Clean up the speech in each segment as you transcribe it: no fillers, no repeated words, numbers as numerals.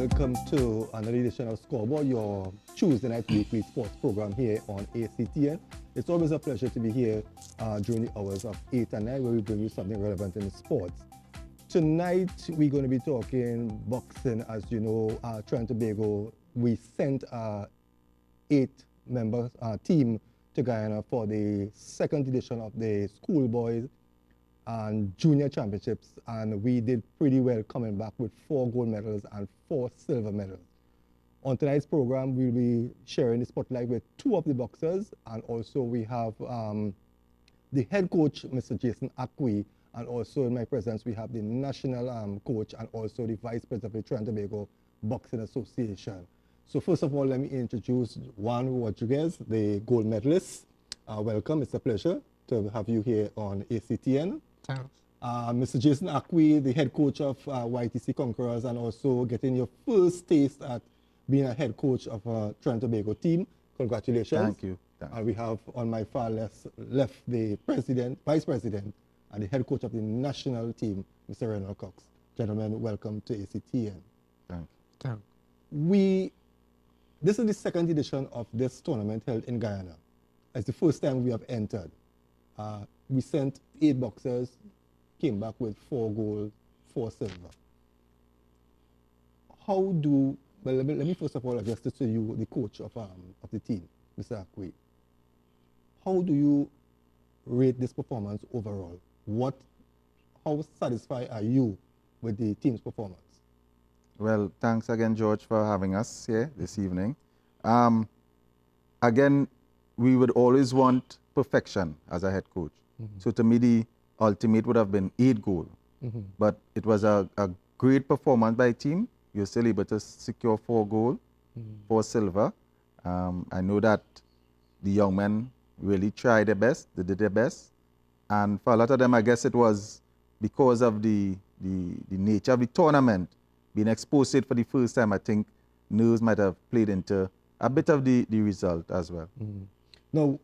welcome to another edition of Scoreboard, your Tuesday night weekly sports program here on ACTN. It's always a pleasure to be here during the hours of 8 and 9 where we bring you something relevant in sports. Tonight, we're going to be talking boxing. As you know, Trinidad and Tobago, we sent our 8-member team to Guyana for the second edition of the schoolboys and junior championships, and we did pretty well, coming back with 4 gold medals and 4 silver medals. On tonight's program, we'll be sharing the spotlight with 2 of the boxers, and also we have the head coach, Mr. Jason Akwi, and also in my presence we have the national coach and also the vice president of the Trinidad and Tobago Boxing Association. So first of all, let me introduce Juan Rodriguez, the gold medalist. Welcome, it's a pleasure to have you here on ACTN. Thanks. Mr. Jason Akwi, the head coach of YTC Conquerors, and also getting your first taste at being a head coach of a Trinidad and Tobago team. Congratulations. Thank you. And we have on my far left the president, vice president, and the head coach of the national team, Mr. Reynold. Gentlemen, welcome to ACTN. Thank Thanks. This is the second edition of this tournament held in Guyana. It's the first time we have entered. We sent 8 boxers, came back with 4 gold, 4 silver. Let me first of all address this to you, the coach of the team, Mr. Akwi. How do you rate this performance overall? How satisfied are you with the team's performance? Well, thanks again, George, for having us here this evening. Again, we would always want perfection as a head coach. So to me, the ultimate would have been 8 gold. But it was a great performance by team. You're still able to secure 4 gold, 4 silver. I know that the young men really tried their best. They did their best. And for a lot of them, I guess it was because of the nature of the tournament, being exposed to it for the first time. I think nerves might have played into a bit of the result as well. Now,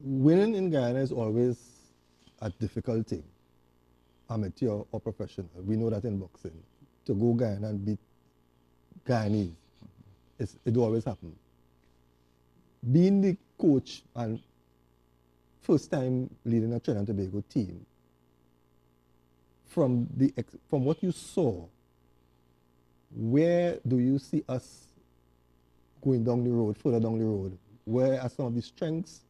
winning in Guyana is always a difficult thing, amateur or professional. We know that in boxing. To go Guyana and beat Guyanese, it always happens. Being the coach and first time leading a Trinidad and Tobago team, from what you saw, where do you see us going down the road, further down the road? Where are some of the strengths?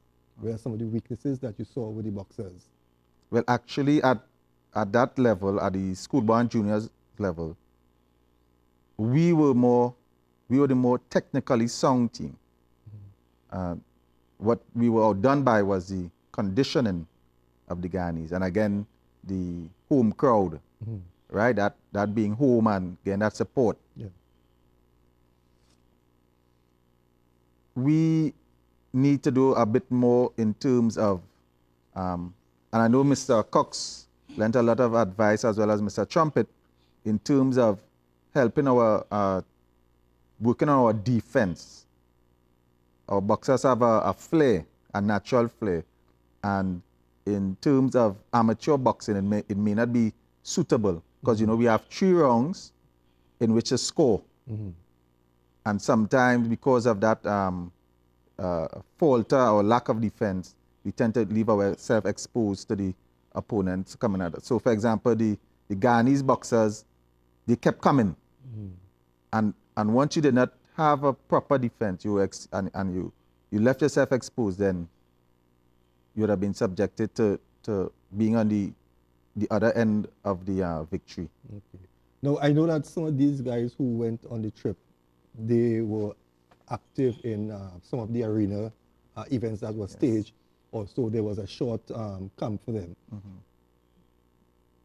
Where are some of the weaknesses that you saw with the boxers? Well, actually, at that level, at the schoolboy and juniors level, we were the more technically sound team. What we were outdone by was the conditioning of the Guyanese, and again, the home crowd, right? That being home and getting that support. Yeah. We need to do a bit more in terms of, and I know Mr. Cox lent a lot of advice as well as Mr. Trumpet in terms of helping our, working on our defense. Our boxers have a flair, a natural flair, and in terms of amateur boxing, it may not be suitable because, you know, we have 3 rounds in which to score. And sometimes because of that falter or lack of defense, we tend to leave ourselves exposed to the opponents coming at us. So, for example, the Guyanese boxers, they kept coming. And once you did not have a proper defense, you left yourself exposed, then you would have been subjected to being on the other end of the victory. Okay. Now, I know that some of these guys who went on the trip, they were active in some of the arena events that were staged. Also, there was a short camp for them.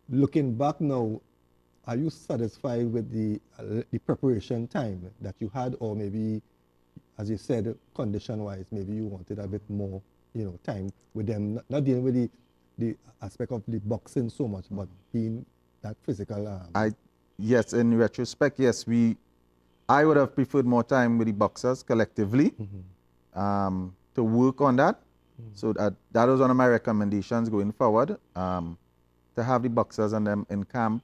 Looking back now, are you satisfied with the preparation time that you had, or maybe, as you said, condition-wise, maybe you wanted a bit more, time with them, not dealing with the aspect of the boxing so much, but being that physical? Yes, in retrospect, yes, I would have preferred more time with the boxers collectively to work on that. So that was one of my recommendations going forward, to have the boxers and them in camp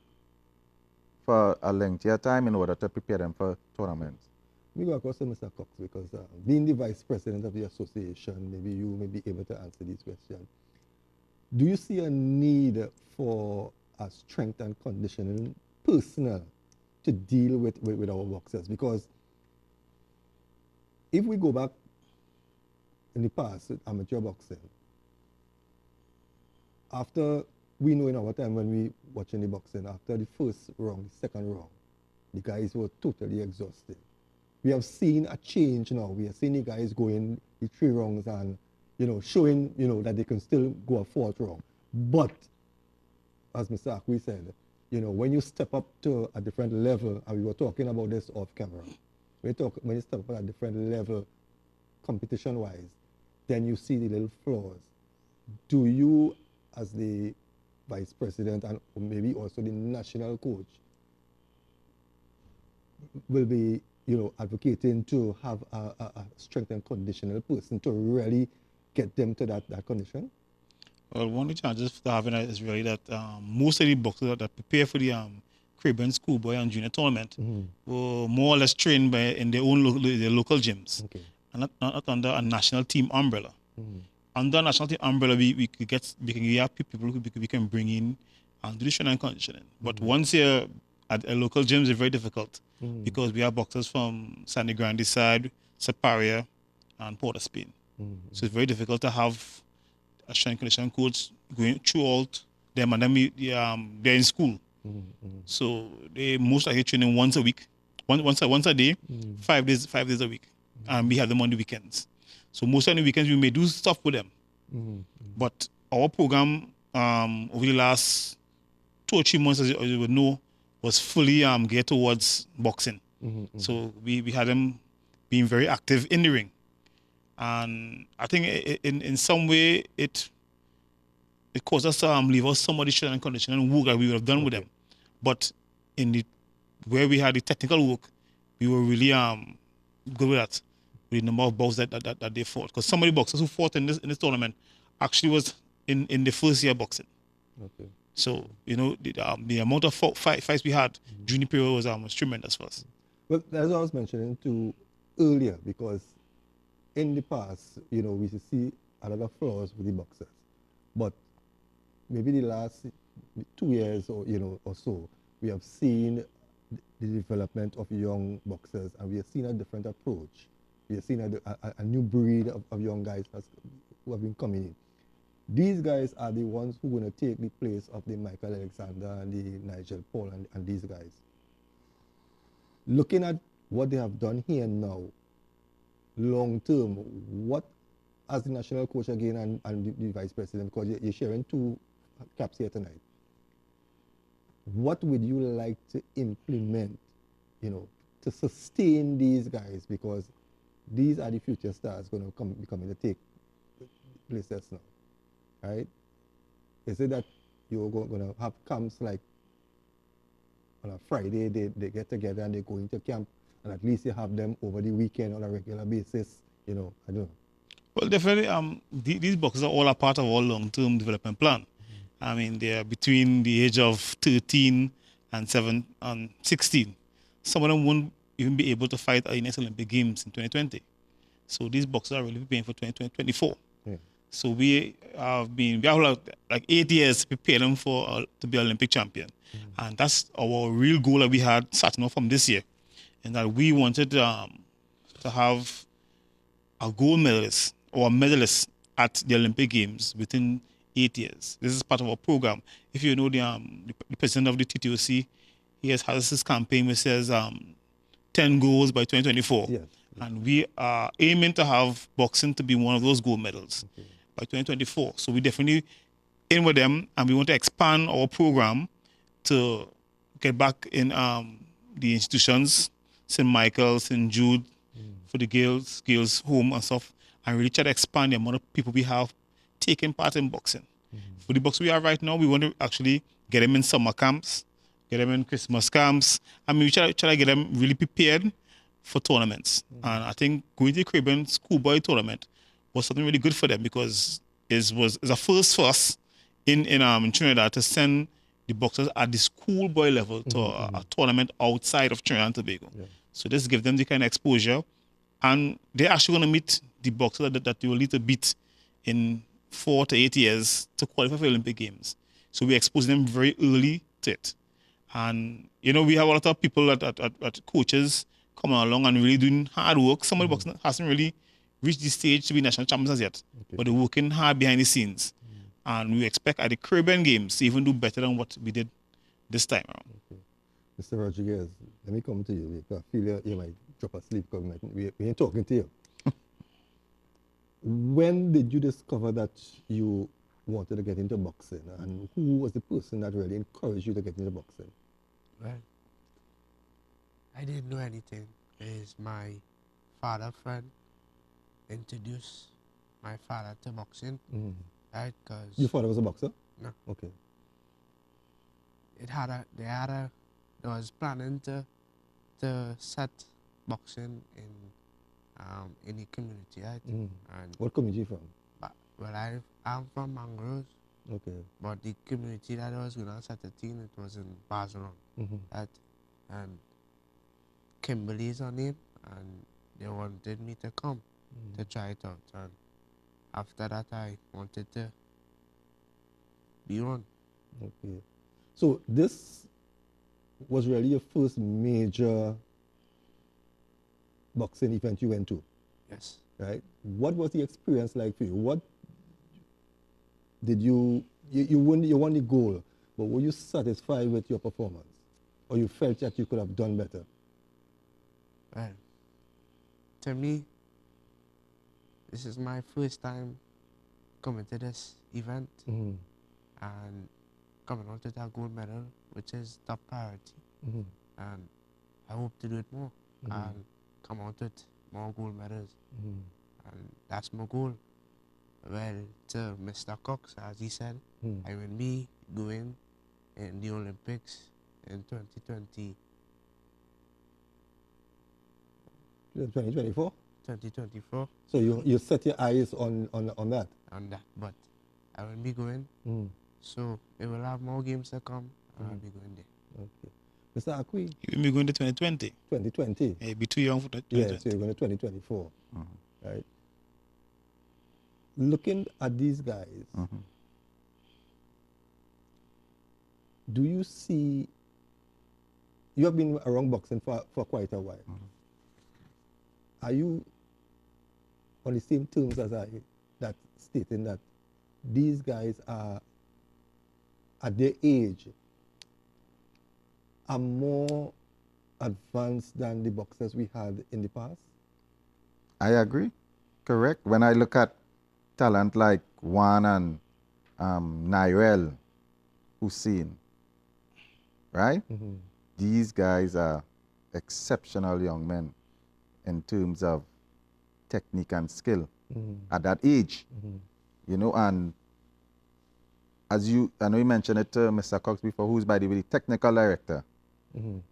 for a lengthier time in order to prepare them for tournaments. We go across to Mr. Cox because being the vice president of the association, maybe you may be able to answer these questions. Do you see a need for a strength and conditioning personnel to deal with our boxers? Because if we go back in the past with amateur boxing, after we know in our time when we watching the boxing, after the first round, the second round, the guys were totally exhausted. We have seen a change now. We are seeing the guys going the 3 rounds and, showing, that they can still go a 4th round. But, as Mr. Akwi said, when you step up to a different level, and we were talking about this off camera, when you step up at a different level, competition-wise, then you see the little flaws. Do you, as the vice president and maybe also the national coach, will be advocating to have a strength and conditional person to really get them to that condition? Well, one of the challenges for having that is really that most of the boxers that prepare for the Caribbean schoolboy and junior tournament were more or less trained in their own their local gyms, Okay. and not under a national team umbrella. Under a national team umbrella, we have people who we can bring in and do the strength and conditioning. But once you're at a local gyms, it's very difficult because we have boxers from Sandy Grande side, Separia, and Port of Spain. So it's very difficult to have a strength and conditioning coach going throughout them, and then they're in school. So they most likely training once a week, once a day, 5 days a week, and we have them on the weekends. So most of the weekends we may do stuff with them, but our program over the last 2 or 3 months, as you would know, was fully geared towards boxing. So we had them being very active in the ring, and I think in some way it caused us to leave out some of the strength and conditioning work that we would have done with them. But where we had the technical work, we were really good with that, with the number of bouts that they fought. Because some of the boxers who fought in this tournament actually was in the first year boxing. Okay. So, the amount of fights we had during the period was tremendous for us. Well, as I was mentioning too earlier, because in the past, we used to see a lot of flaws with the boxers. But maybe the last 2 years or so, we have seen the development of young boxers, and we have seen a different approach. We have seen a new breed of young guys who have been coming in. These guys are the ones who are going to take the place of the Michael Alexander and the Nigel Paul and these guys. Looking at what they have done here now, long term, what, as the national coach again and the vice president, because you're sharing 2 caps here tonight, what would you like to implement, to sustain these guys? Because these are the future stars going to be coming to take places now. Right? Is it that you're going to have camps like on a Friday, they get together and they go into camp, and at least you have them over the weekend on a regular basis? I don't know. Well, definitely, these boxers are all a part of our long-term development plan. I mean, they're between the age of 13 and 16. Some of them won't even be able to fight at the next Olympic Games in 2020. So these boxers are really preparing for 2024. Yeah. So we have like 8 years to prepare them to be Olympic champion. And that's our real goal that we had starting off from this year. And that we wanted to have a gold medalist or a medalist at the Olympic Games within 8 years. This is part of our program. If you know the president of the TTOC, he has this campaign which says 10 goals by 2024. Yes. And we are aiming to have boxing to be one of those gold medals by 2024. So we definitely in with them, and we want to expand our program to get back in the institutions, St. Michael, St. Jude, for the girls' home and stuff, and really try to expand the amount of people we have taking part in boxing. For the boxers we have right now, we want to actually get them in summer camps, get them in Christmas camps. I mean, we try to get them really prepared for tournaments. And I think going to the Caribbean schoolboy tournament was something really good for them, because it was a first for us in Trinidad to send the boxers at the schoolboy level to a tournament outside of Trinidad and Tobago. Yeah. So this gives them the kind of exposure, and they're actually going to meet the boxers that they will need to beat in 4 to 8 years to qualify for Olympic Games. So we expose them very early to it. And, you know, we have a lot of people at coaches coming along and really doing hard work. Some of the boxers hasn't really reached the stage to be national champions as yet, but they're working hard behind the scenes. And we expect at the Caribbean Games to even do better than what we did this time around. Okay. Mr. Rodriguez, let me come to you. I feel you might drop asleep because we ain't talking to you. When did you discover that you wanted to get into boxing, and who was the person that really encouraged you to get into boxing? Well, I didn't know anything. It's my father friend introduced my father to boxing, right? Cause Your father was a boxer? No. Okay. They was planning to set boxing in the community, right? And What community you from? well, I'm from Mangroves, Okay. but the community that I was gonna set the team, it was in Barcelona, right? And Kimberly's her name, and they wanted me to come to try it out. And after that, I wanted to be one. Okay. So this was really your first major boxing event you went to, Yes. right? What was the experience like for you? What did you won the goal, but were you satisfied with your performance, or you felt that you could have done better? Well, to me, this is my first time coming to this event and coming out with a gold medal, which is top priority. And I hope to do it more and come out with more gold medals. And that's my goal. Well, to Mr. Cox, as he said, I will be going in the Olympics in 2020. 2024? 2024. So you set your eyes on that? On that, but I will be going. So we will have more games to come, and I'll be going there. Okay. Mr. Akwi? You will be going to 2020. 2020? Yeah, you'll be too young for 2020. Yeah, so you're going to 2024, right? Looking at these guys, do you see, you have been around boxing for quite a while. Are you on the same terms as I, that stating that these guys are, at their age, are more advanced than the boxers we had in the past? I agree. Correct. When I look at talent like Juan and Nairel Hussein, right? These guys are exceptional young men in terms of technique and skill at that age. You know, and as I know you mentioned it to Mr. Cox before, who's by the way the technical director,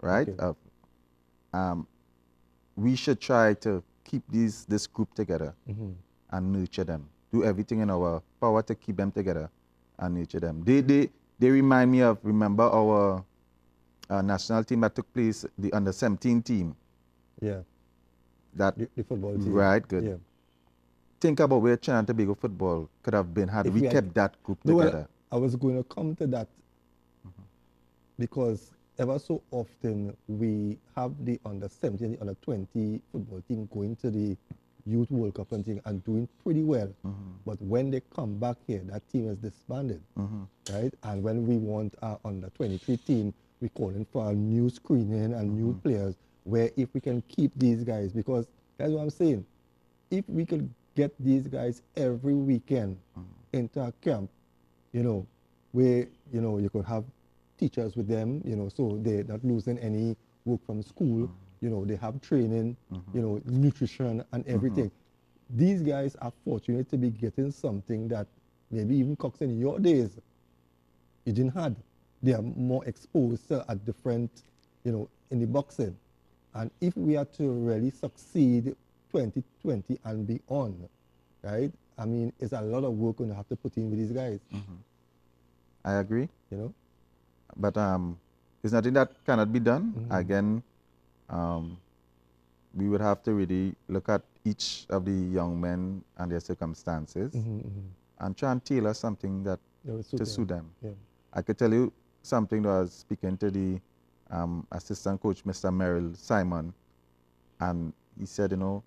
right? Okay. We should try to keep this group together and nurture them. Do everything in our power to keep them together and nurture them. They remind me of, remember our national team that took place, the under-17 team. Yeah. That the football team. Right, good. Yeah. Think about where Trinidad and Tobago football could have been had If we we had- kept that group No, together. I was going to come to that because ever so often we have the under-17, the under-20 football team going to the Youth World Cup and doing pretty well. But when they come back here, that team is disbanded, right? And when we want our under-23 team, we're calling for a new screening and new players, where if we can keep these guys, because that's what I'm saying, if we could get these guys every weekend into a camp, you know, where, you know, you could have teachers with them, you know, so they're not losing any work from school, you know, they have training, you know, nutrition and everything. These guys are fortunate to be getting something that maybe even Cox in your days, you didn't have. They are more exposed to a different, you know, in the boxing. And if we are to really succeed 2020 and beyond, right? I mean, it's a lot of work going to have to put in with these guys. I agree. You know? but it's nothing that cannot be done. Again, we would have to really look at each of the young men and their circumstances and try and tailor something that to suit them. Yeah. I could tell you something that I was speaking to the assistant coach, Mr. Merrill Simon, and he said, you know,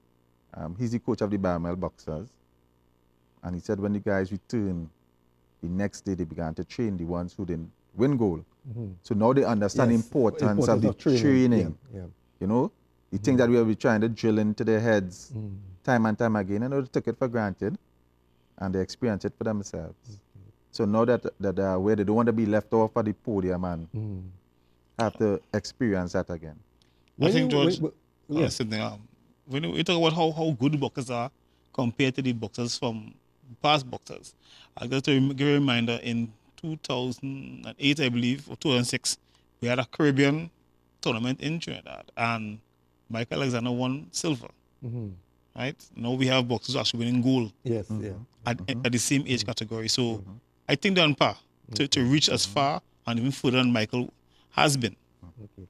he's the coach of the Biomel boxers, and he said when the guys returned, the next day they began to train the ones who didn't win gold. So now they understand the importance of the training. Yeah. You know, the thing that we will be trying to drill into their heads time and time again, and they took it for granted, and they experience it for themselves. So now that they are aware, they don't want to be left off at the podium and have to experience that again. I think, George, yes. When we talk about how good boxers are compared to the boxers from past boxers, I got to give a reminder in 2008, I believe, or 2006, we had a Caribbean tournament in Trinidad, and Michael Alexander won silver. Right? Now we have boxers actually winning gold. Yes, at the same age category. So I think they're on par to reach as far and even further than Michael has been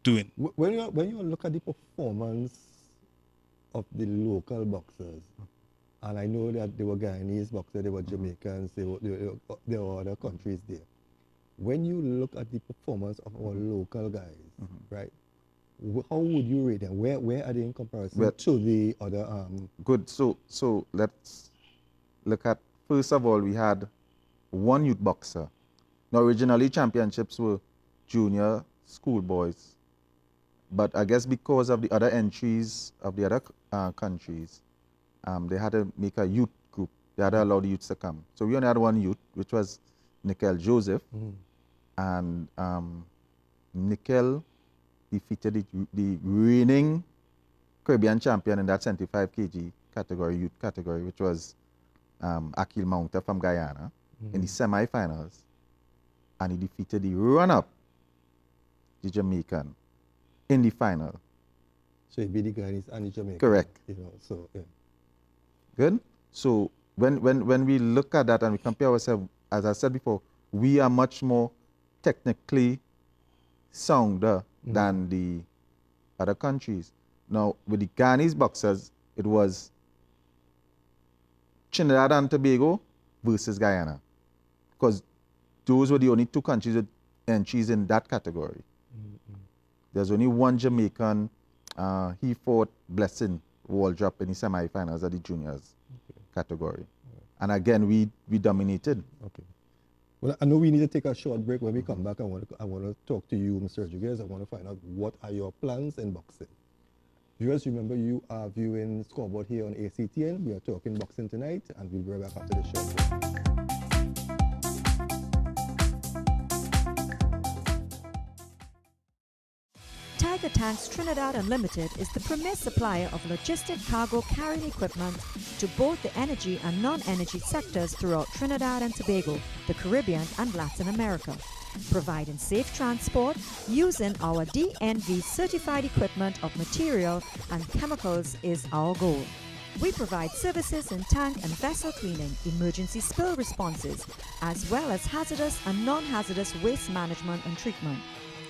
doing. When you look at the performance of the local boxers, and I know that there were Guyanese boxers, there were Jamaicans, there were other countries there. When you look at the performance of our local guys, right? How would you rate them? Where are they in comparison to the other? Good. So let's look at, first of all, we had one youth boxer. Now originally championships were junior schoolboys, but I guess because of the other entries of the other countries, they had to make a youth group. They had to allow the youths to come. So we only had one youth, which was Nikel Joseph, and Nikel defeated the reigning Caribbean champion in that 75 kg category, youth category, which was Akil Mounta from Guyana, in the semi-finals, and he defeated the runner-up, the Jamaican, in the final. So he beat the Guyanese and the Jamaican. Correct. You know, so yeah. Good. So when we look at that and we compare ourselves, as I said before, we are much more technically sounder than the other countries. Now, with the Guyanese boxers, it was Trinidad and Tobago versus Guyana, because those were the only two countries with entries in that category. There's only one Jamaican. He fought Blessing Waldrop in the semi-finals of the juniors category. And again, we dominated. Okay. Well, I know we need to take a short break. When we come back, I want to talk to you, Mr. Rodriguez. I want to find out what are your plans in boxing. Viewers, remember you are viewing Scoreboard here on ACTN. We are talking boxing tonight, and we'll be right back after the show. Tiger Tanks Trinidad Unlimited is the premier supplier of logistic cargo carrying equipment to both the energy and non-energy sectors throughout Trinidad and Tobago, the Caribbean and Latin America. Providing safe transport using our DNV certified equipment of material and chemicals is our goal. We provide services in tank and vessel cleaning, emergency spill responses, as well as hazardous and non-hazardous waste management and treatment.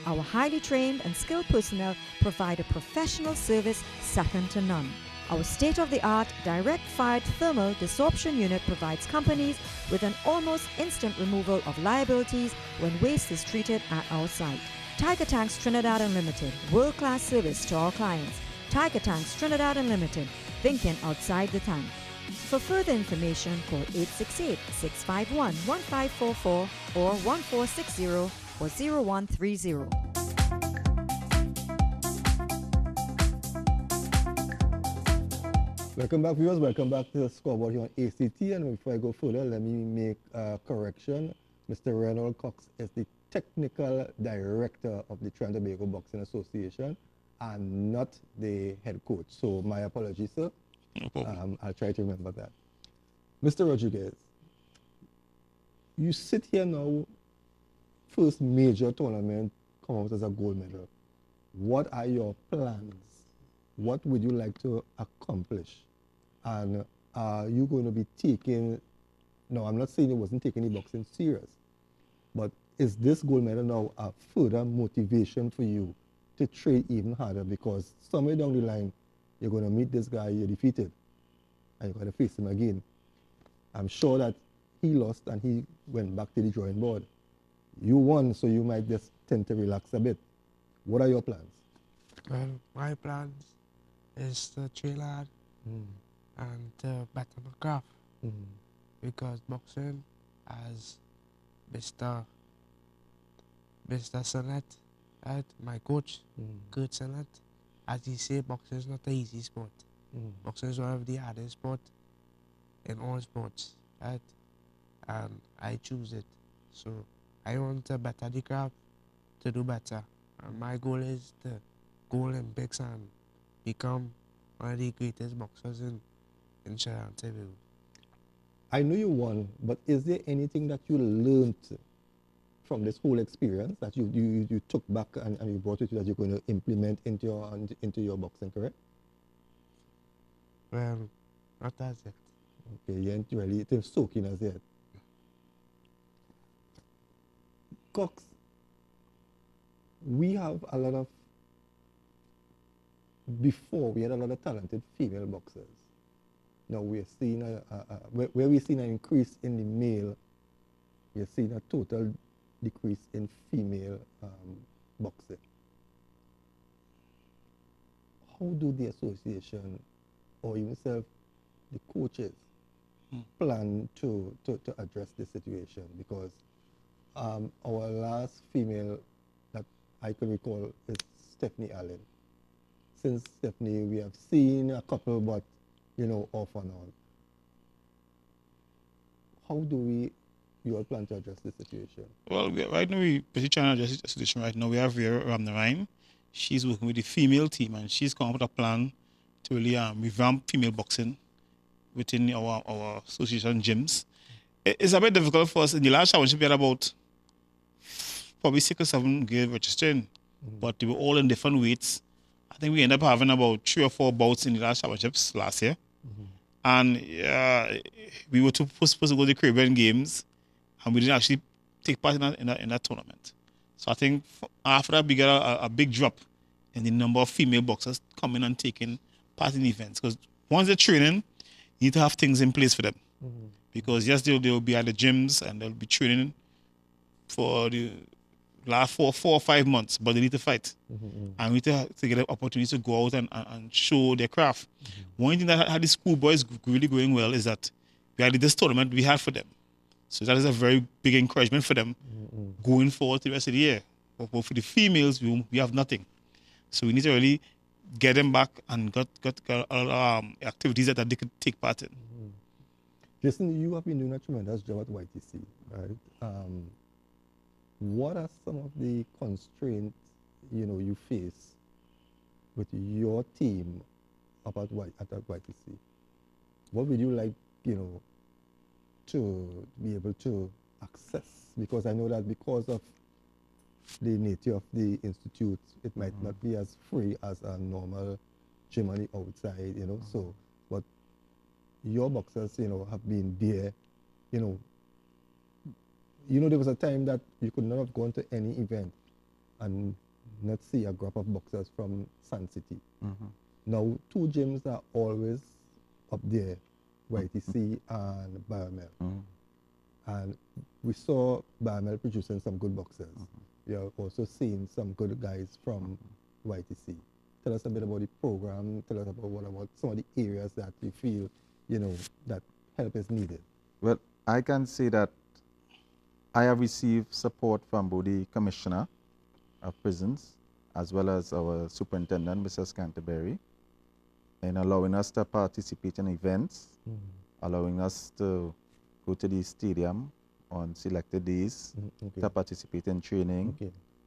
Our highly trained and skilled personnel provide a professional service second to none. Our state-of-the-art direct-fired thermal desorption unit provides companies with an almost instant removal of liabilities when waste is treated at our site. Tiger Tanks Trinidad Unlimited, world-class service to our clients. Tiger Tanks Trinidad Unlimited, thinking outside the tank. For further information, call 868-651-1544 or 1460 or 0130. Welcome back, viewers. Welcome back to the Scoreboard here on ACT. And before I go further, let me make a correction. Mr. Reynold Cox is the technical director of the Trinidad and Tobago Boxing Association and not the head coach. So my apologies, sir. No problem. I'll try to remember that. Mr. Rodriguez, you sit here now, first major tournament, come out as a gold medal. What are your plans? What would you like to accomplish? And are you going to be taking, no, I'm not saying you wasn't taking the boxing serious, but is this gold medal now a further motivation for you to train even harder? Because somewhere down the line, you're going to meet this guy you're defeated, and you're going to face him again. I'm sure that he lost and he went back to the drawing board. You won, so you might just tend to relax a bit. What are your plans? Well, my plans is to train hard and to better my craft. Because boxing, as Mr. Sanet, right, my coach, Coach Sanet, as he said, boxing is not an easy sport. Boxing is one of the hardest sport in all sports, right? And I choose it. So I want to better the craft, to do better. And my goal is to go Olympics and become one of the greatest boxers in Trinidad and Tobago. I know you won, but is there anything that you learned from this whole experience that you took back and you brought it that you're going to implement into your boxing career? Well, not as yet. Okay, you ain't really it's soaking as yet. Cox, we have a lot of, before we had a lot of talented female boxers. Now we're seeing where we've seen an increase in the male, we're seeing a total decrease in female boxing. How do the association or even the coaches plan to address this situation? Because our last female that I can recall is Stephanie Allen. Since Stephanie, we have seen a couple, but off and on. How do you all plan to address this situation? Well, right now we're busy trying to address the situation right now. We have Vera Ramnarine. She's working with the female team, and she's come up with a plan to really revamp female boxing within our association gyms. It's a bit difficult for us. In the last championship, we had about probably 6 or 7 girls registering, but they were all in different weights. I think we ended up having about 3 or 4 bouts in the last championships last year. And we were supposed to go to the Caribbean Games, and we didn't actually take part in that tournament. So I think after that, we got a big drop in the number of female boxers coming and taking part in the events. Because once they're training, you need to have things in place for them. Because yes, they'll be at the gyms and they'll be training for the last 4 or 5 months, but they need to fight. And we need to get an opportunity to go out and show their craft. One thing that had the schoolboys really going well is that we had this tournament we had for them. So that is a very big encouragement for them going forward to the rest of the year. But for the females, we have nothing. So we need to really get them back and got activities that they could take part in. Jason, you have been doing a tremendous job at YTC, right? What are some of the constraints you face with your team up at YTC? What would you like to be able to access? Because I know that because of the nature of the institute, it might not be as free as a normal gym on the outside, So, but your boxers, have been there, there was a time that you could not have gone to any event and not see a group of boxers from Sun City. Now, 2 gyms are always up there, YTC and Biomel. And we saw Biomel producing some good boxers. We have also seen some good guys from YTC. Tell us a bit about the program. Tell us about some of the areas that you feel, that help is needed. Well, I can say that I have received support from both the Commissioner of Prisons as well as our Superintendent, Mrs. Canterbury, in allowing us to participate in events, allowing us to go to the stadium on selected days to participate in training,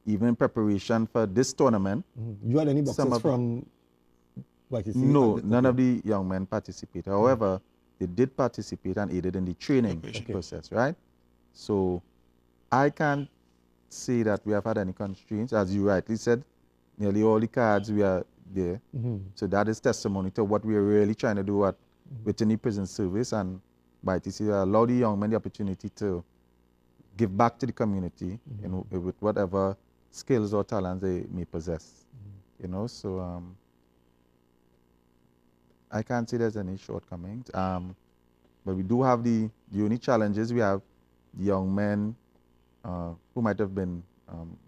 even in preparation for this tournament. You had any boxers from YTC? No, none of the young men participated. However, they did participate and aided in the training process, right? So I can't say that we have had any constraints. As you rightly said, nearly all the cards we are there. So that is testimony to what we are really trying to do within the prison service, and YTC allow the young men the opportunity to give back to the community, you know, with whatever skills or talents they may possess, you know. So I can't say there's any shortcomings, but we do have the only challenges. We have the young men who might have been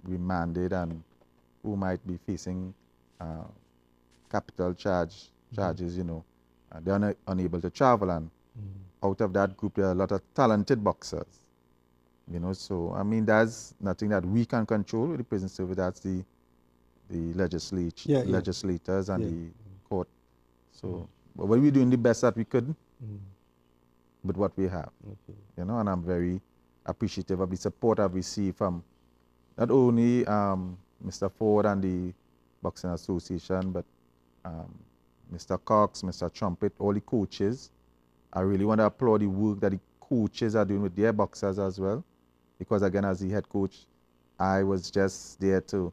remanded and who might be facing capital charges, you know. They're unable to travel, and out of that group there are a lot of talented boxers, you know. So I mean, that's nothing that we can control with the prison service. That's the legislators and the court. So but we're doing the best that we could with what we have, you know. And I'm very appreciative of the support I've received from not only Mr. Ford and the Boxing Association, but Mr. Cox, Mr. Trumpet, all the coaches. I really want to applaud the work that the coaches are doing with their boxers as well, because again, as the head coach, I was just there to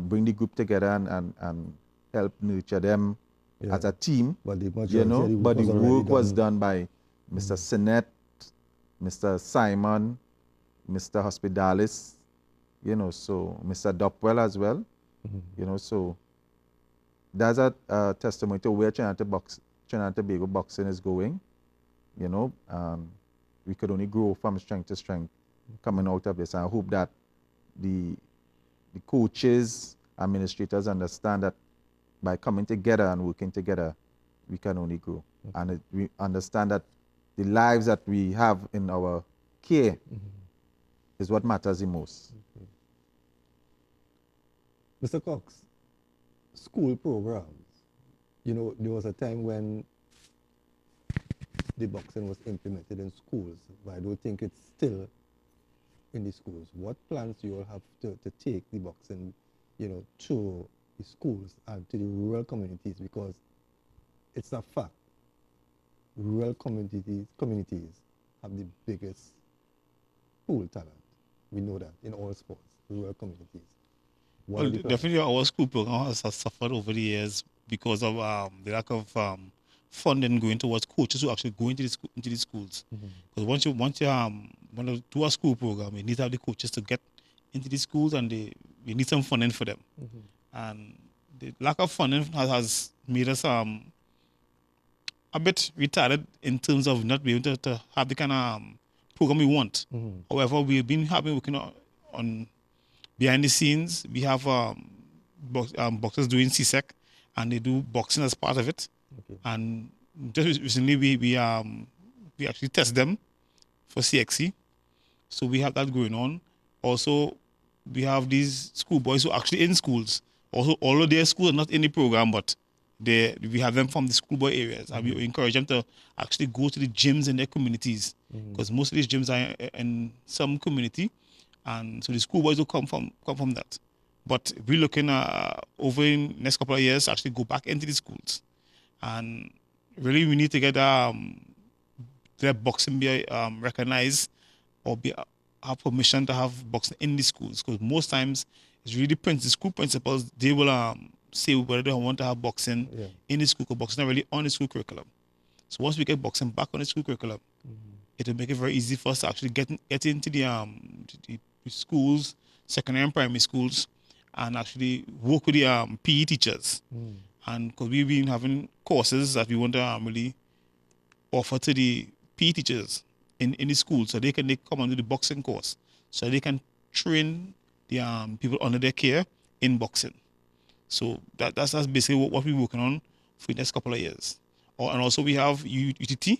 bring the group together and help nurture them as a team, you know. But the work was done by Mr. Sinet, Mr. Simon, Mr. Hospitalis, you know, so Mr. Dopwell as well, you know. So that's a testimony to where Trinidad and Tobago boxing is going, you know. We could only grow from strength to strength coming out of this. And I hope that the coaches, administrators understand that by coming together and working together, we can only grow. And we understand that the lives that we have in our care is what matters the most. Mr. Cox, school programs. You know, there was a time when the boxing was implemented in schools, but I don't think it's still in the schools. What plans do you all have to take the boxing, you know, to the schools and to the rural communities? Because it's a fact, rural communities have the biggest pool talent. We know that in all sports, rural communities. Well, definitely our school program has suffered over the years because of the lack of funding going towards coaches who actually go into the schools. Because once you want to do a school program, you need to have the coaches to get into the schools, and you need some funding for them. And the lack of funding has made us a bit retarded in terms of not being able to have the kind of program we want. However, we've been working on behind the scenes. We have boxers doing CSEC, and they do boxing as part of it. And just recently, we actually test them for CXC. So we have that going on. Also, we have these schoolboys who are actually in schools. Also, all of their schools are not in the program, but we have them from the schoolboy areas. And we encourage them to actually go to the gyms in their communities, because most of these gyms are in some community. And so the schoolboys will come from that. But we're looking over in the next couple of years to actually go back into the schools. And really, we need to get their boxing be recognized, or have permission to have boxing in the schools. Because most times, it's really the school principals, they will say whether they want to have boxing in the school, because boxing is not really on the school curriculum. So once we get boxing back on the school curriculum, it will make it very easy for us to actually get into the schools, secondary and primary schools, and actually work with the PE teachers. And because we've been having courses that we want to really offer to the PE teachers in the school, so they come and do the boxing course, so they can train the people under their care in boxing. So that's basically what we're working on for the next couple of years. And also we have UTT.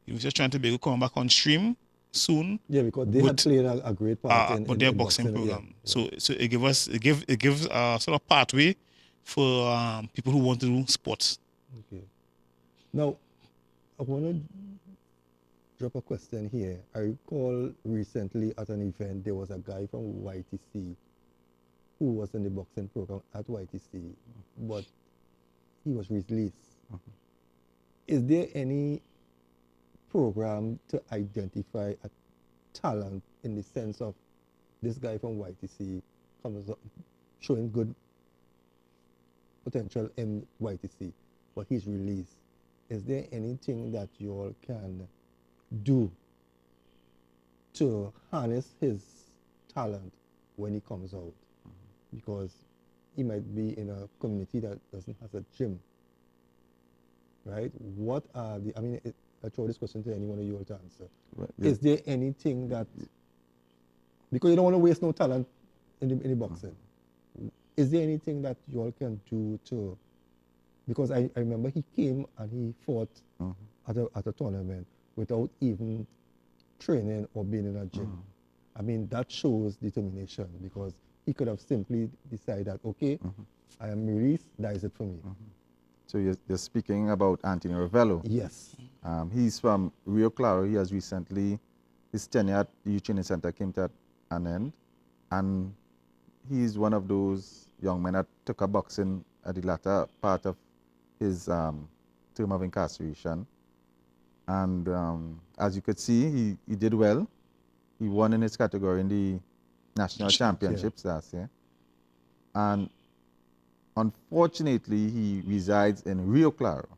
We're just trying to be able to come back on stream soon. Yeah, because they had played a great part in their boxing program. So it gives a sort of pathway for people who want to do sports. Now, I want to drop a question here. I recall recently at an event, there was a guy from YTC who was in the boxing program at YTC, but he was released. Is there any program to identify a talent in the sense of this guy from YTC comes up showing good potential in YTC, but he's released? Is there anything that you all can do to harness his talent when he comes out, because he might be in a community that doesn't have a gym, right? What are the, I mean, I throw this question to any one of you all to answer. Right, yeah. Is there anything that, because you don't want to waste no talent in the boxing, is there anything that you all can do to, because I remember he came and he fought at a tournament without even training or being in a gym. I mean, that shows determination, because he could have simply decided that, okay, I am released, that is it for me. So you're speaking about Anthony Ravello. Yes. He's from Rio Claro. He has recently, his tenure at the Youth Training Center came to an end. And he's one of those young men that took up boxing at the latter part of his term of incarceration. And as you could see, he did well. He won in his category in the national championships last year. And unfortunately, he resides in Rio Claro.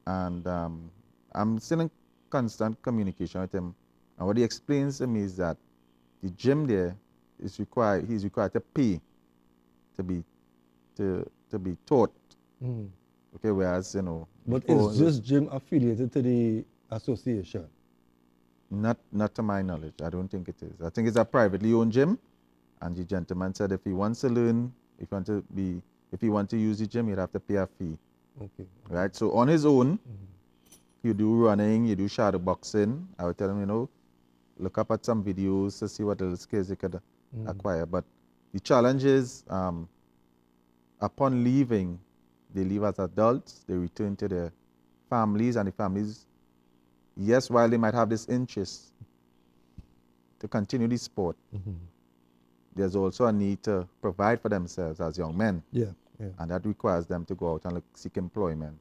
And I'm still in constant communication with him. And what he explains to me is that the gym there is required, he's required to pay to be taught. Okay, whereas, you know. But is this gym affiliated to the association? Not to my knowledge. I don't think it is. I think it's a privately owned gym. And the gentleman said if he wants to learn, if he wants to use the gym, he'd have to pay a fee. Okay. Right? So on his own, you do running, you do shadow boxing. I would tell him, you know, look up at some videos to see what little skills you could acquire. But the challenge is, upon leaving, they leave as adults, they return to their families, and the families, yes, while they might have this interest to continue the sport, there's also a need to provide for themselves as young men. Yeah. And that requires them to go out and seek employment.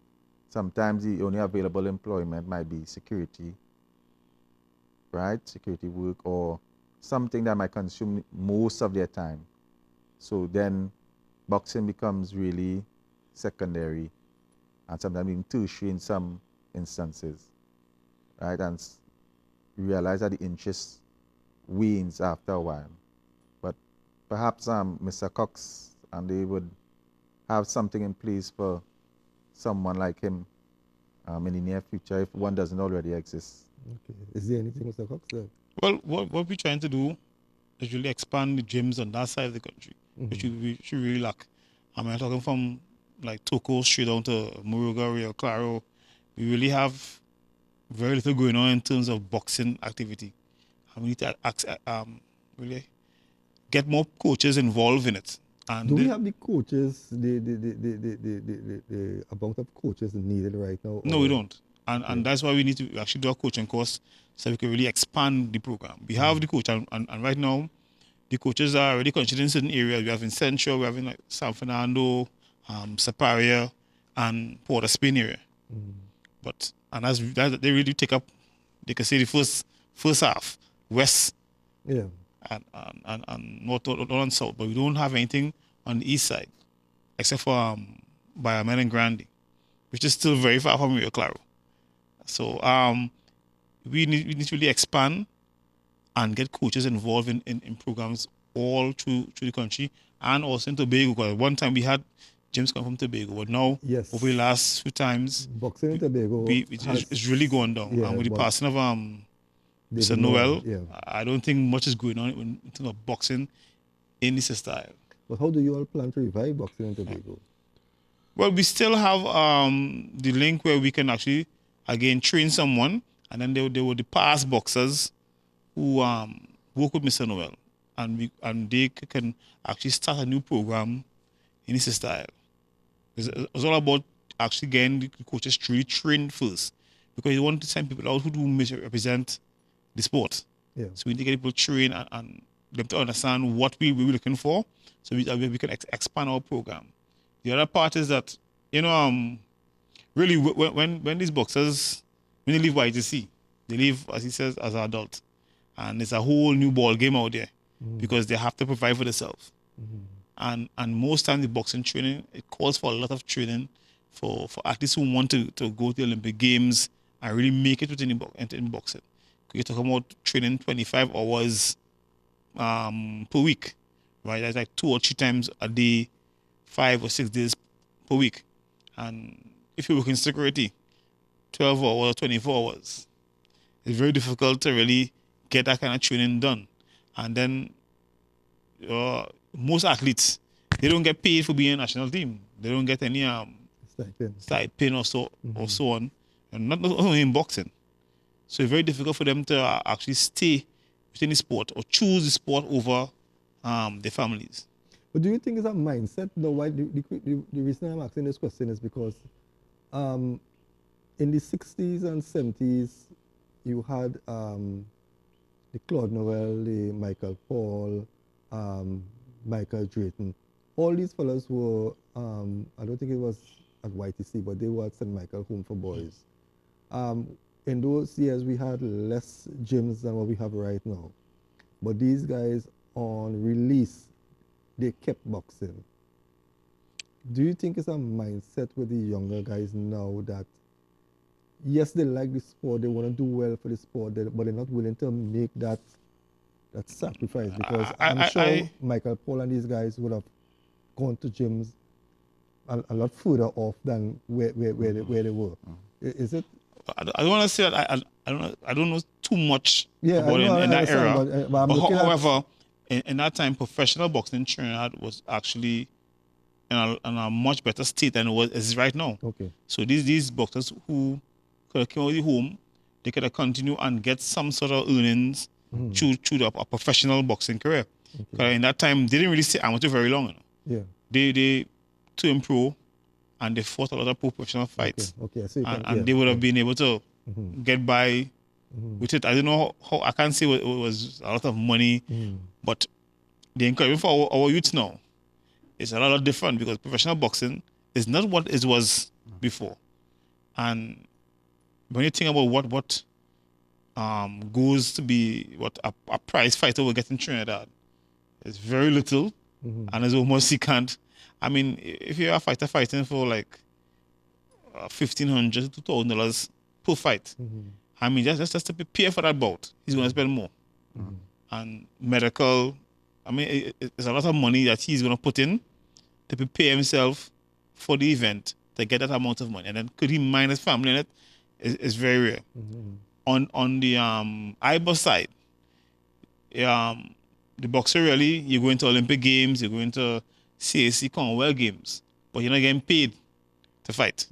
Sometimes the only available employment might be security, right? Security work, or something that might consume most of their time. So then boxing becomes really secondary and sometimes even tertiary in some instances, right? And you realize that the interest wanes after a while. But perhaps Mr. Cox and they would have something in place for someone like him in the near future if one doesn't already exist. Okay. Is there anything Mr. Cox said? Well, what we're trying to do is really expand the gyms on that side of the country, which we should really lack. I'm talking from like Toko straight down to Muruga, Rio Claro. We really have very little going on in terms of boxing activity. And we need to really get more coaches involved in it. And do we have the coaches, the amount of coaches needed right now? No, we don't. And that's why we need to actually do a coaching course so we can really expand the program. We have the coach, and right now, the coaches are already concentrated in certain areas. We have in Central, we have in like San Fernando, Saparia, and Port of Spain area. But that they really take up, they can say the first half, west, and north and south. But we don't have anything on the east side, except for by Amen Grande, which is still very far from Rio Claro. So we need to really expand and get coaches involved in programs all through the country and also in Tobago. Because one time we had gyms come from Tobago, but now over the last few times, boxing in Tobago it's really going down. Yeah, and with the passing of Mr. Noel, I don't think much is going on in terms of boxing in this style. But how do you all plan to revive boxing in Tobago? Well, we still have the link where we can actually again train someone, and then there were the past boxers who work with Mr. Noel, and they can actually start a new program in this style. It's all about actually getting the coaches truly trained first, because you want to send people out who do represent the sport. Yeah. So we need to get people trained and them to understand what we were looking for, so we can expand our program. The other part is that, really when these boxers, when they leave YTC, they leave, as he says, as an adult. And it's a whole new ball game out there because they have to provide for themselves. And most times the boxing training, it calls for a lot of training for athletes who want to go to the Olympic Games and really make it within boxing. you're talking about training 25 hours per week, right? That's like 2 or 3 times a day, 5 or 6 days per week. And if you work in security, 12 hours or 24 hours, it's very difficult to really get that kind of training done. And then most athletes, they don't get paid for being a national team. They don't get any stipend or so on, and not only in boxing. So it's very difficult for them to actually stay within the sport or choose the sport over their families. But do you think it's a mindset? No, why the reason I'm asking this question is because in the 60s and 70s, you had the Claude Noel, the Michael Paul, Michael Drayton. All these fellows were, I don't think it was at YTC, but they were at St. Michael Home for Boys. In those years, we had less gyms than what we have right now. But these guys, on release, they kept boxing. Do you think it's a mindset with the younger guys now that, yes, they like the sport, they want to do well for the sport, but they're not willing to make that sacrifice? Because I'm sure Michael Paul and these guys would have gone to gyms a lot further off than where they were. Is it? I don't want to say that I don't know too much about in that era. But however, in that time, professional boxing in Trinidad was actually in a much better state than it is right now. Okay. So these boxers who could have came out of the home, they could have continued and get some sort of earnings through a professional boxing career. Because in that time, they didn't really stay amateur very long. Yeah. They turned pro, and they fought a lot of professional fights. So they would have been able to get by with it. I don't know how I can't say it was a lot of money, but the encouragement for our youth now is a lot different because professional boxing is not what it was before. And when you think about what goes to be what a prize fighter will get in Trinidad, it's very little, and it's almost you can't. I mean, if you're a fighter fighting for like $1,500 to $2,000 per fight, I mean, just to prepare for that bout, he's going to spend more. And medical, I mean, it's a lot of money that he's going to put in to prepare himself for the event to get that amount of money. And then could he mind his family in it? It's very rare. On the IBO side, the boxer really, you go into Olympic Games, you go into CAC Commonwealth Games, but you're not getting paid to fight.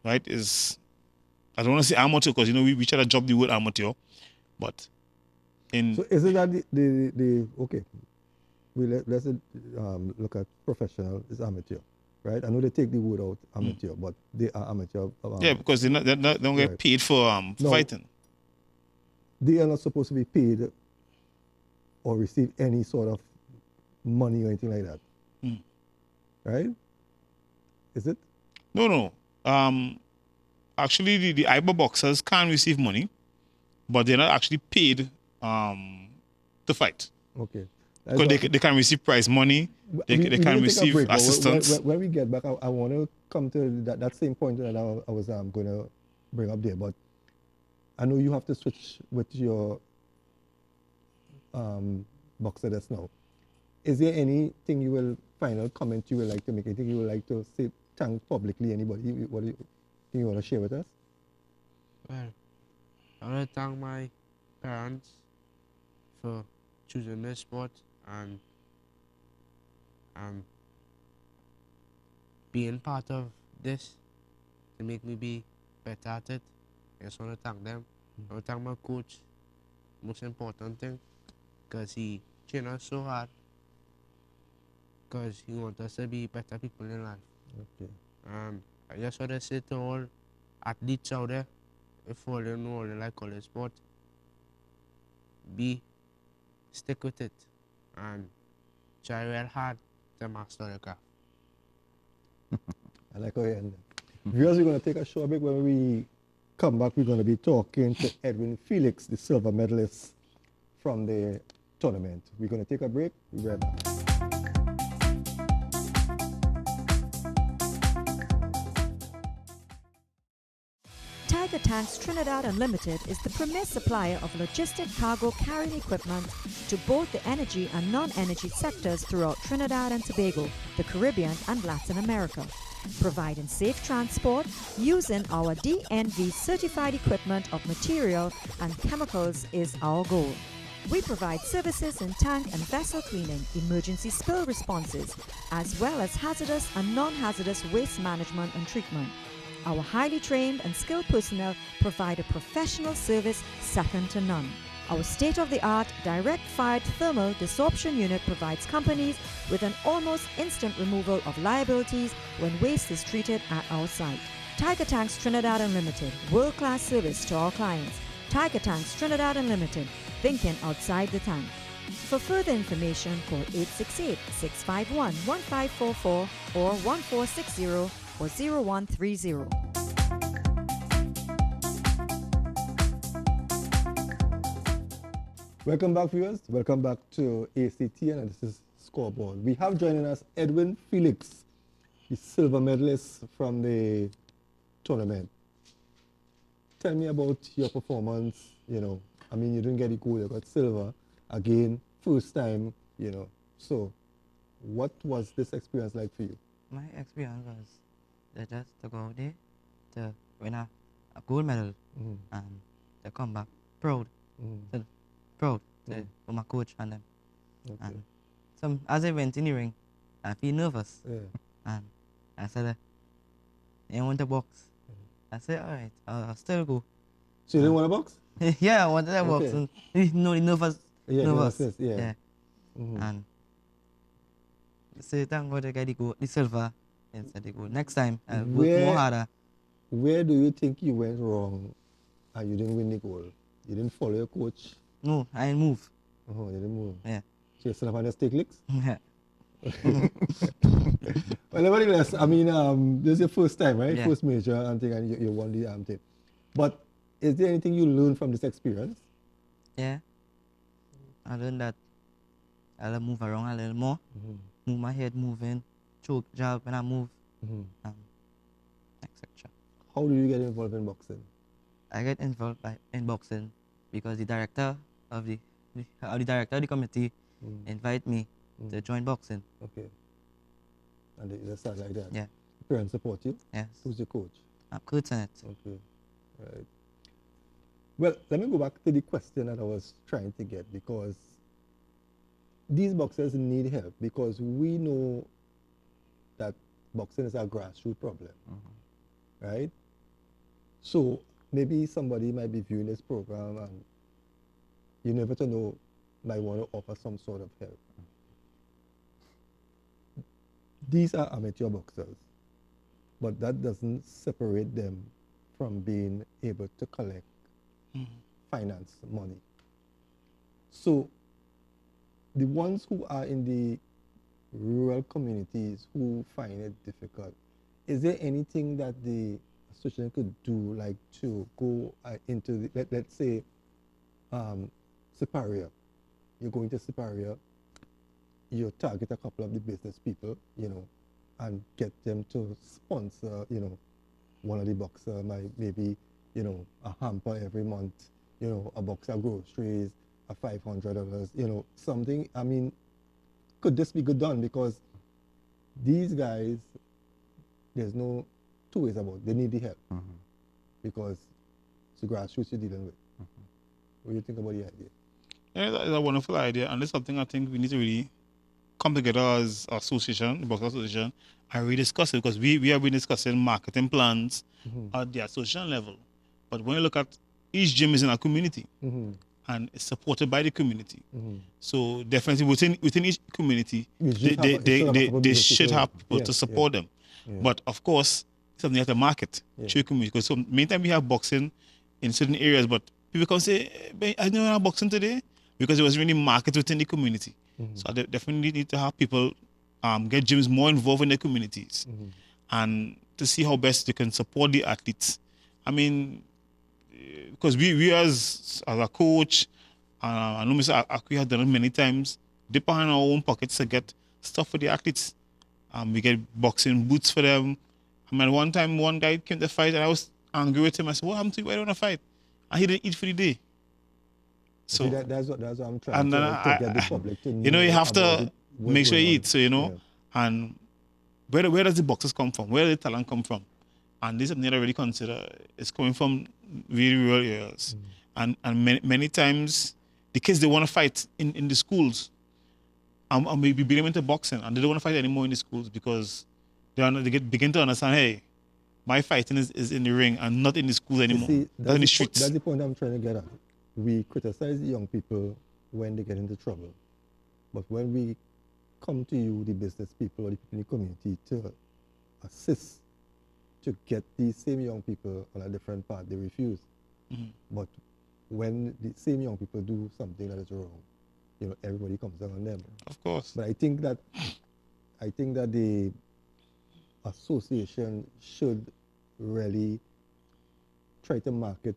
Right? I don't want to say amateur because we try to drop the word amateur, but so is it that the okay? Let's look at professional is amateur, right? I know they take the word out amateur, but they are amateur. Yeah, because they don't get paid for fighting. They are not supposed to be paid or receive any sort of money or anything like that. Right? Is it? No. Actually, the IBO boxers can receive money, but they're not actually paid to fight. Okay. Because they can receive prize money, they can receive assistance. When we get back, I want to come to that same point that I was going to bring up there. But I know you have to switch with your boxer that's now. Is there anything final comment you would like to make? Anything you would like to say, thank publicly anybody? What do you want to share with us? Well, I want to thank my parents for choosing this sport and being part of this to make me be better at it. I just want to thank them. I want to thank my coach, most important thing, because he trained us so hard, because he wants us to be better people in life. Okay. I just want to say to all athletes out there, if all you know, all you like all the sport, stick with it and try real hard to master the craft. I like how you end that. Viewers, we're going to take a short break. When we come back, we're going to be talking to Edwin Felix, the silver medalist from the tournament. We're going to take a break. We'll be right back. Tiger Tanks Trinidad Unlimited is the premier supplier of logistic cargo carrying equipment to both the energy and non-energy sectors throughout Trinidad and Tobago, the Caribbean and Latin America. Providing safe transport using our DNV certified equipment of material and chemicals is our goal. We provide services in tank and vessel cleaning, emergency spill responses, as well as hazardous and non-hazardous waste management and treatment. Our highly trained and skilled personnel provide a professional service second to none. Our state-of-the-art direct-fired thermal desorption unit provides companies with an almost instant removal of liabilities when waste is treated at our site. Tiger Tanks Trinidad Unlimited, world-class service to our clients. Tiger Tanks Trinidad Unlimited, thinking outside the tank. For further information, call 868-651-1544 or 1460 or 0130. Welcome back, viewers. Welcome back to ACTN, and this is Scoreboard. We have joining us Edwin Felix, the silver medalist from the tournament. Tell me about your performance. You didn't get the gold, you got silver. Again, first time, So, what was this experience like for you? My experience was just to go out there to win a gold medal and to come back proud. For my coach and them. Okay. And as I went in the ring, I feel nervous. Yeah. And I said, I want a box. I said, all right, I'll still go. So you didn't want a box? Yeah, I wanted a box. Okay. And, the nervous. Yeah, nervous. Yeah. And I said, thank God I got the silver. And said, the gold. Next time, I'll work more harder. Where do you think you went wrong and you didn't win the gold? You didn't follow your coach? No, I didn't move. Oh, you didn't move? Yeah. So you still have under stick licks? Yeah. Well, nevertheless, this is your first time, right? Yeah. First major and you won the thing. But is there anything you learned from this experience? Yeah. I learned that I'll move around a little more. Move my head moving, choke, jab when I move, etc. How do you get involved in boxing? I get involved in boxing because the director of the committee invite me to join boxing. Okay. And they just start like that? Yeah. Parents support you? Yes. Who's your coach? I'm coaching it. Okay. Right. Well, let me go back to the question that I was trying to get, because these boxers need help, because we know that boxing is a grassroots problem, right? So maybe somebody might be viewing this program and you never to know, might want to offer some sort of help. These are amateur boxers, but that doesn't separate them from being able to collect finance money. So the ones who are in the rural communities who find it difficult, is there anything that the association could do, like to go into the, let's say, Superior? You're going to Superior, you target a couple of the business people, and get them to sponsor, one of the boxer, maybe, a hamper every month, a box of groceries, a $500, something. Could this be good done? Because these guys, there's no two ways about it. They need the help because it's the grassroots you're dealing with. What do you think about the idea? Yeah, that is a wonderful idea, and it's something I think we need to really come together as an association, the Boxing Association, and really discuss it, because we have been discussing marketing plans at the association level. But when you look at each gym is in a community and it's supported by the community. So definitely within each community, they should have people to support them. But of course, something you have to market to your community. Because so many times we have boxing in certain areas, but people come say, I don't have boxing today, because it was really marketed within the community. So I definitely need to have people get gyms more involved in their communities and to see how best they can support the athletes. Because we as a coach, I know Mr. Akwi has done it many times, dip behind our own pockets to get stuff for the athletes. We get boxing boots for them. One time one guy came to fight and I was angry with him. I said, what happened to you? Why don't you want to fight? And he didn't eat for the day. So See, that's what I'm trying and then to get the public to know. you know, you have about to it, what's make sure you going eat. So, you know, and where does the boxers come from? Where does the talent come from? And this is something that I really consider is coming from really rural areas. And many times the kids, they want to fight in the schools. And we bring them into boxing, and they don't want to fight anymore in the schools because begin to understand, hey, my fighting is in the ring and not in the schools anymore. See, that's in the streets. That's the point I'm trying to get at. We criticize the young people when they get into trouble. But when we come to you, the business people or the people in the community, to assist to get these same young people on a different path, they refuse. But when the same young people do something that is wrong, you know, everybody comes down on them. Of course. But I think that the association should really try to market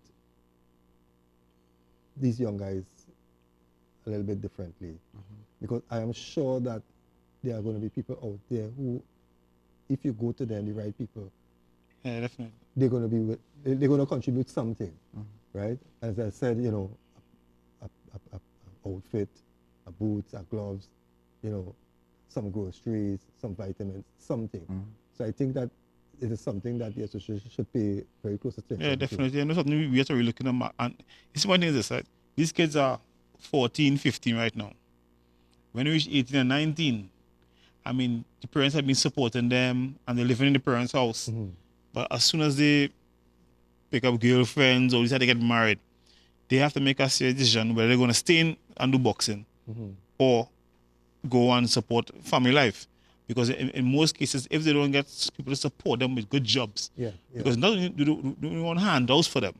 these young guys a little bit differently, because I am sure that there are going to be people out there who, if you go to them, the right people, yeah, definitely, they're going to contribute something, right? As I said, you know, a outfit, a boots, a gloves, you know, some groceries, some vitamins, something. So I think that it is something that the association should pay very close attention. Yeah, definitely. And that's something we have to really look at them. And it's one thing is this, right? These kids are 14, 15 right now. When they reach 18 and 19, I mean, the parents have been supporting them and they're living in the parents' house. But as soon as they pick up girlfriends or decide to get married, they have to make a serious decision whether they're going to stay in and do boxing or go and support family life. Because in most cases, if they don't get people to support them with good jobs, because not only do we want handouts for them,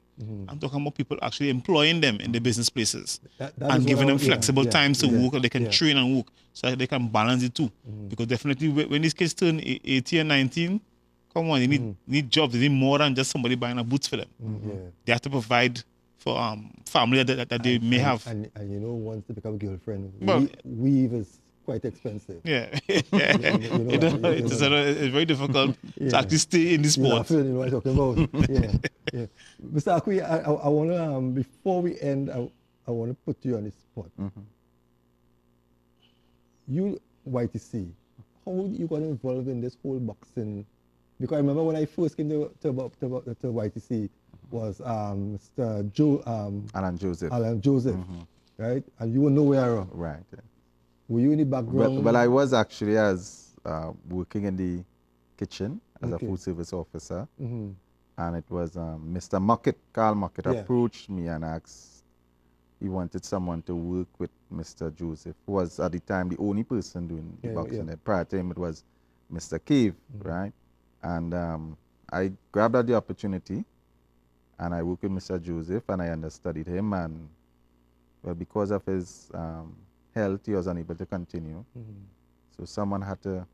I'm talking about people actually employing them in the business places and giving them flexible times to work, or they can train and work so that they can balance it too. Because definitely when these kids turn 18 and 19, come on, they need jobs. They need more than just somebody buying a boots for them. They have to provide for family that they may have. And you know, once they become a girlfriend, weave is quite expensive. Yeah, it's very difficult to actually stay in the sport. You know what I'm talking about. Mr. Akwi, I want to, before we end, I want to put you on the spot. You, YTC, how you got involved in this whole boxing? Because I remember when I first came to YTC was Mr. Alan Joseph, right? And you were nowhere around. Right. Yeah. Were you in the background? Well, I was actually working in the kitchen as a food service officer. And it was Mr. Carl Muckett approached me and asked, he wanted someone to work with Mr. Joseph, who was at the time the only person doing the boxing. Prior to him, it was Mr. Cave, right? And I grabbed at the opportunity and I worked with Mr. Joseph and I understudied him. And well, because of his health, he was unable to continue. So someone had to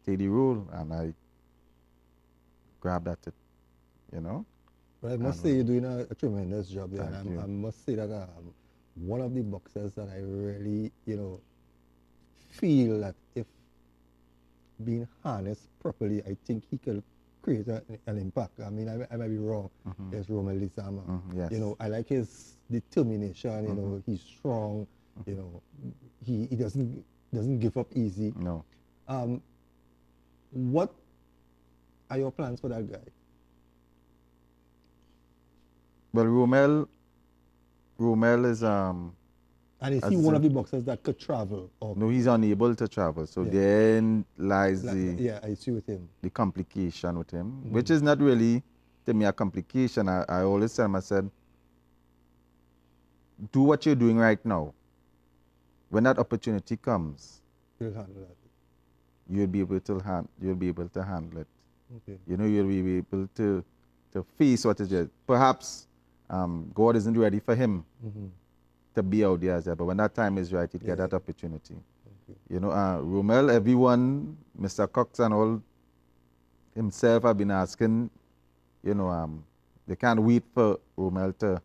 take the role and I grabbed at it, you know. But I must say you're doing a tremendous job there. And I must say that one of the boxers that I really, you know, feel that if being harnessed properly, I think he could create an impact. I mean, I might be wrong. There's Romel Lizama. Yes. You know, I like his determination. You know, he's strong. You know, he doesn't give up easy. No. What are your plans for that guy? Well, Romel is and is he one of the boxers that could travel? Or no, he's unable to travel. So then lies the I see with him. The complication with him, which is not really to me a complication. I always tell him, I said, do what you're doing right now. When that opportunity comes, you'll handle that. You'll be able to handle it. Okay. You know, you'll be able to face what is there. Perhaps God isn't ready for him to be out there as that, but when that time is right, he'll get that opportunity. Okay. You know, Romel, everyone, Mr. Cox and all himself have been asking, you know, they can't wait for Romel to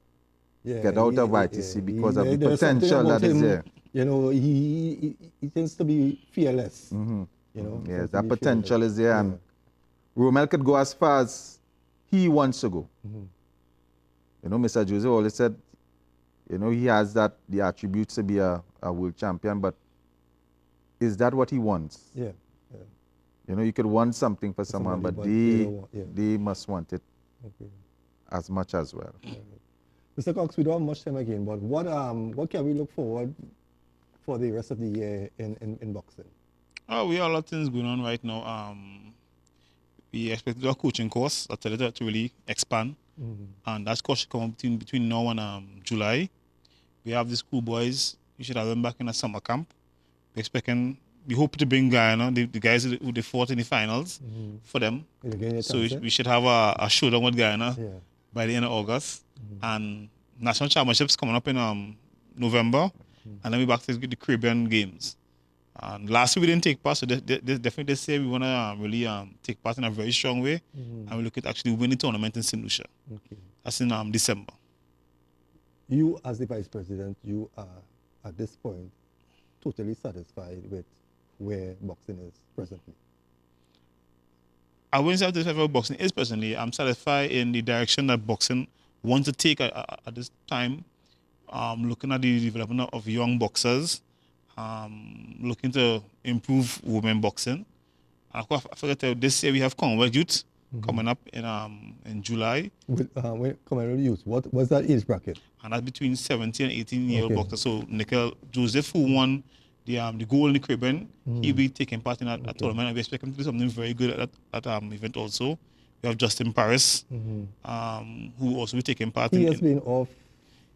get out of YTC because of the potential that is there. You know, he tends to be fearless. You know, yes, that potential is there, and Romel could go as far as he wants to go. You know, Mr. Jose always said, you know, he has the attributes to be a world champion, but is that what he wants? Yeah. You know, you could want something for someone, but they must want it as much as well. Mr. Cox, we don't have much time again, but what can we look forward for the rest of the year in boxing? Oh, we have a lot of things going on right now. We expect to do a coaching course to really expand, and that course should come up between now and July. We have the schoolboys. We should have them back in a summer camp. We hope to bring Guyana, the guys who they fought in the finals, for them. So we should have a showdown with Guyana by the end of August. And national championships coming up in November. And then we back to the Caribbean games. And last year we didn't take part, so definitely this year we want to really take part in a very strong way. And we look at actually winning the tournament in St. Lucia. That's in December. You, as the vice president, you are at this point totally satisfied with where boxing is presently? I wouldn't say I'm satisfied with where boxing is presently. I'm satisfied in the direction that boxing wants to take at this time. Looking at the development of young boxers, looking to improve women boxing. I forget this year we have Commonwealth Youth coming up in July. Commonwealth Youth, what was that age bracket? And that's between 17 and 18-year-old boxers. So Nickel Joseph, who won the gold in the Caribbean, he'll be taking part in that tournament. And we expect him to do something very good at that event also. We have Justin Paris, who also be taking part. He has been off.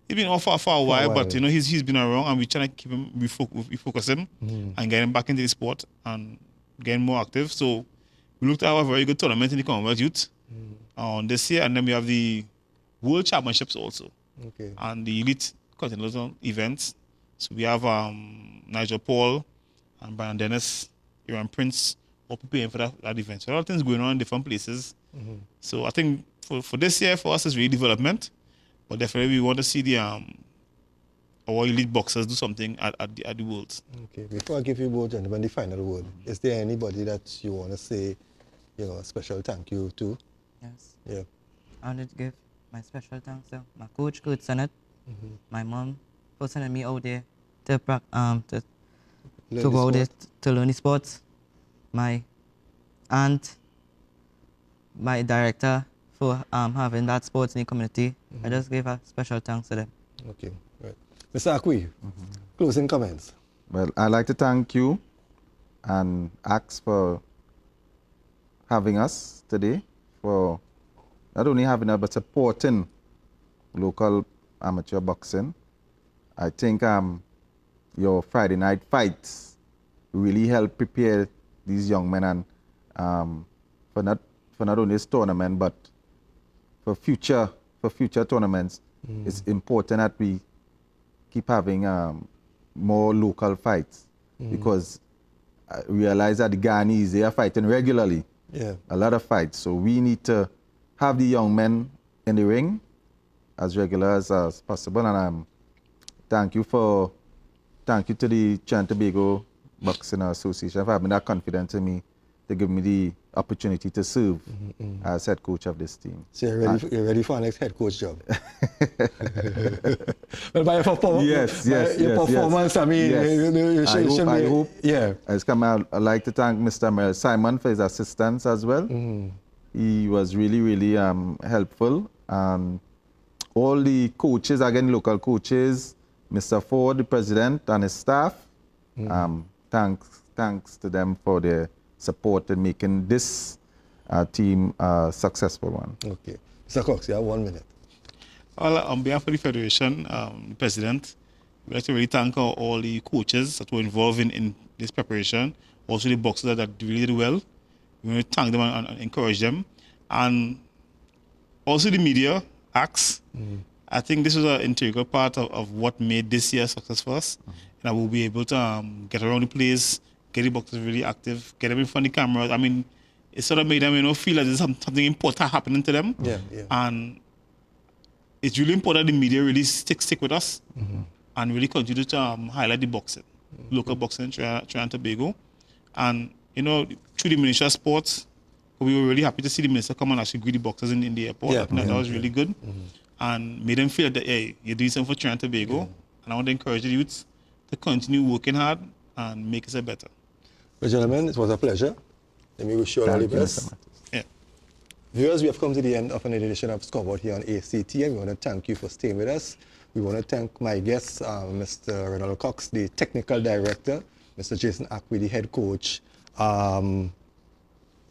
He's been off for a while, but you know he's been around, and we're trying to keep him refocus him and get him back into the sport and getting more active. So we looked at a very good tournament in the Commonwealth Youth on this year, and then we have the World Championships also, and the Elite Continental events. So we have Nigel Paul and Brian Dennis, Aaron Prince, all preparing for that event. So a lot of things going on in different places. So I think for this year, for us, it's really development. But definitely we want to see our elite boxers do something at the Worlds. Okay, before I give you both gentlemen the final word, is there anybody that you want to say, a special thank you to? Yes. Yeah. I wanted to give my special thanks to my coach, Coach Sennett, my mom, for sending me out there to go out there to learn the sports, my aunt, my director, for having that sports in the community. I just gave a special thanks to them. Okay, right. Mr. Akwi, closing comments. Well, I'd like to thank you and Axe for having us today, for not only having us, but supporting local amateur boxing. I think your Friday night fights really help prepare these young men and for not only this tournament, but for future tournaments. It's important that we keep having more local fights, because I realize that the Ghanaians, they are fighting regularly, a lot of fights. So we need to have the young men in the ring as regular as possible. And thank you to the Trinidad Tobago Boxing Association for having that confidence in me to give me the opportunity to serve as head coach of this team. So you're ready for our next head coach job? Well, by your performance, I mean, you should I hope. Yeah. I'd like to thank Mr. Mel Simon for his assistance as well. He was really, really helpful. And all the coaches, again, local coaches, Mr. Ford, the president, and his staff, thanks to them for their support in making this team a successful one. Okay. Mr. Cox, you have 1 minute. Well, on behalf of the Federation, the President, we'd like to really thank all the coaches that were involved in this preparation, also the boxers that really did well. We want to thank them and encourage them. And also the media, Axe. I think this was an integral part of what made this year a success for us. And I will be able to get around the place, get the boxers really active, get them in front of the cameras. I mean, it sort of made them, feel like there's something important happening to them. And it's really important that the media really stick with us and really continue to highlight the boxing, local boxing in Trinidad and Tobago. And, through the miniature sports, we were really happy to see the minister come and actually greet the boxers in the airport. Yeah. I think that was really good. And made them feel that, hey, you're doing something for Trinidad and Tobago. And I want to encourage the youths to continue working hard and make us better. Well, gentlemen, it was a pleasure. Let me wish you all the best. Yeah. Viewers, we have come to the end of an edition of Scoreboard here on ACT, and we want to thank you for staying with us. We want to thank my guests, Mr. Reynold Cox, the technical director, Mr. Jason Acquis, the head coach, Juan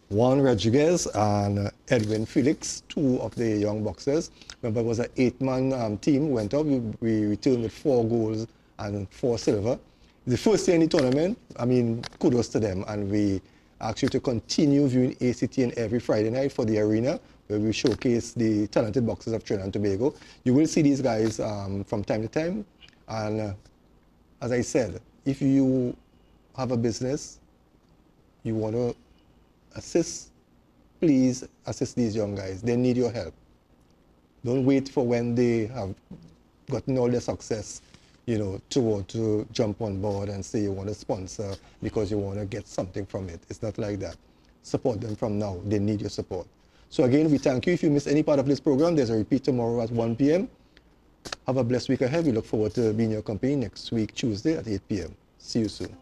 Rodriguez and Edwin Felix, two of the young boxers. Remember, it was an 8-man team, went up. We returned with 4 goals and 4 silver. The first year in the tournament, I mean, kudos to them. And we ask you to continue viewing ACTN every Friday night for the arena, where we showcase the talented boxers of Trinidad and Tobago. You will see these guys from time to time. And as I said, if you have a business, you want to assist, please assist these young guys. They need your help. Don't wait for when they have gotten all their success, you know, to jump on board and say you want to sponsor because you want to get something from it. It's not like that. Support them from now. They need your support. So again, we thank you. If you missed any part of this program, there's a repeat tomorrow at 1 p.m. Have a blessed week ahead. We look forward to being in your company next week, Tuesday at 8 p.m. See you soon.